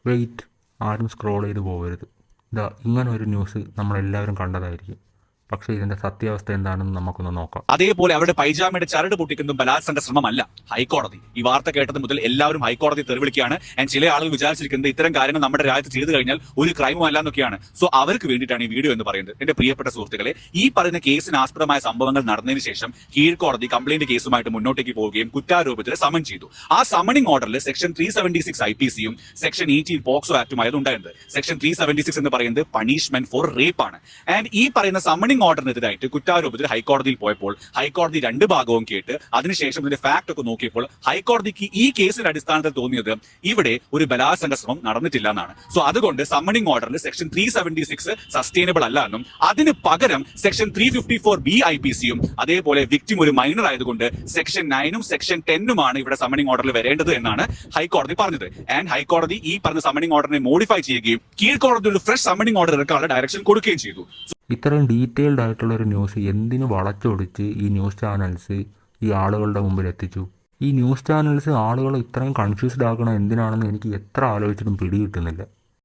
Wait, ആരും scroll ചെയ്ത് പോകരുത്. ഇങ്ങനെ ഒരു ന്യൂസ് നമ്മളെല്ലാവരും കണ്ടതായിരിക്കും. പക്ഷേ ഇതിൻ്റെ സത്യാവസ്ഥ എന്താണെന്ന് നമുക്കൊന്ന് നോക്കാം. അതേപോലെ അവരുടെ പൈജാമയുടെ ചരട് പൊട്ടിക്കുന്നതും ബലാത്സംഗ ശ്രമമല്ല, ഹൈക്കോടതി. ഈ വാർത്ത കേട്ടത് മുതൽ എല്ലാവരും ഹൈക്കോടതി തെറിവിളിക്കുകയാണ്. ആൻഡ് ചില ആളുകൾ വിചാരിച്ചിരിക്കുന്നത് ഇത്തരം കാര്യങ്ങൾ നമ്മുടെ രാജ്യത്ത് ചെയ്തു കഴിഞ്ഞാൽ ഒരു ക്രൈമും അല്ല എന്നൊക്കെയാണ്. സോ അവർക്ക് വേണ്ടിയിട്ടാണ് ഈ വീഡിയോ എന്ന് പറയുന്നത്. എന്റെ പ്രിയപ്പെട്ട സുഹൃത്തുക്കളെ, ഈ പറയുന്ന കേസിന് ആസ്പദമായ സംഭവങ്ങൾ നടന്നതിന് ശേഷം കീഴ്ക്കോടതി കംപ്ലൈന്റ് കേസുമായിട്ട് മുന്നോട്ടേക്ക് പോവുകയും കുറ്റാരോപിതരെ സമൺ ചെയ്തു. ആ സമണിംഗ് ഓർഡറിൽ സെക്ഷൻ 376 IPCയും സെക്ഷൻ 18 പോക്സോ ആക്ടുമായത് ഉണ്ടായിരുന്നത്. സെക്ഷൻ 376 എന്ന് പറയുന്നത് പണിഷ്മെന്റ് ഫോർ റേപ്പ് ആണ്. ആൻഡ് ഈ പറയുന്ന സമണിംഗ് ഓർഡറിനെതിരായിട്ട് കുറ്റാരോപിതർ ഹൈക്കോടതിയിൽ പോയപ്പോൾ ഹൈക്കോടതി രണ്ട് ഭാഗവും കേട്ട് അതിനുശേഷം ഇതിന്റെ ഫാക്ട് ഒക്കെ നോക്കിയപ്പോൾ ഹൈക്കോടതിക്ക് ഈ കേസിന്റെ അടിസ്ഥാനത്തിൽ തോന്നിയത് ഇവിടെ ഒരു ബലാത്സംഗ ശ്രമം നടന്നിട്ടില്ല എന്നാണ്. സോ അതുകൊണ്ട് സമ്മണിംഗ് ഓർഡറിൽ സെക്ഷൻ 376 സസ്റ്റൈനബിൾ അല്ല എന്നും അതിന് പകരം സെക്ഷൻ 354B IPCയും അതേപോലെ വിക്ടിം ഒരു മൈനർ ആയതുകൊണ്ട് സെക്ഷൻ 9ഉം സെക്ഷൻ 10ഉമാണ് ഇവിടെ സമ്മണിംഗ് ഓർഡറിൽ വരേണ്ടത് എന്നാണ് ഹൈക്കോടതി പറഞ്ഞത്. ആൻഡ് ഹൈക്കോടതി ഈ പറഞ്ഞ സമ്മണിംഗ് ഓർഡറിനെ മോഡിഫൈ ചെയ്യുകയും കീഴ്ക്കോടതി ഒരു ഫ്രഷ് സമ്മണിംഗ് ഓർഡർ ഇറക്കാനുള്ള ഡയറക്ഷൻ കൊടുക്കുകയും ചെയ്തു. ഇത്രയും ഡീറ്റെയിൽഡ് ആയിട്ടുള്ളൊരു ന്യൂസ് എന്തിനു വളച്ചൊടിച്ച് ഈ ന്യൂസ് ചാനൽസ് ഈ ആളുകളുടെ മുമ്പിൽ എത്തിച്ചു? ഈ ന്യൂസ് ചാനൽസ് ആളുകളെ ഇത്രയും കൺഫ്യൂസ്ഡ് ആക്കണം എന്തിനാണെന്ന് എനിക്ക് എത്ര ആലോചിച്ചിട്ടും പിടികിട്ടുന്നില്ല.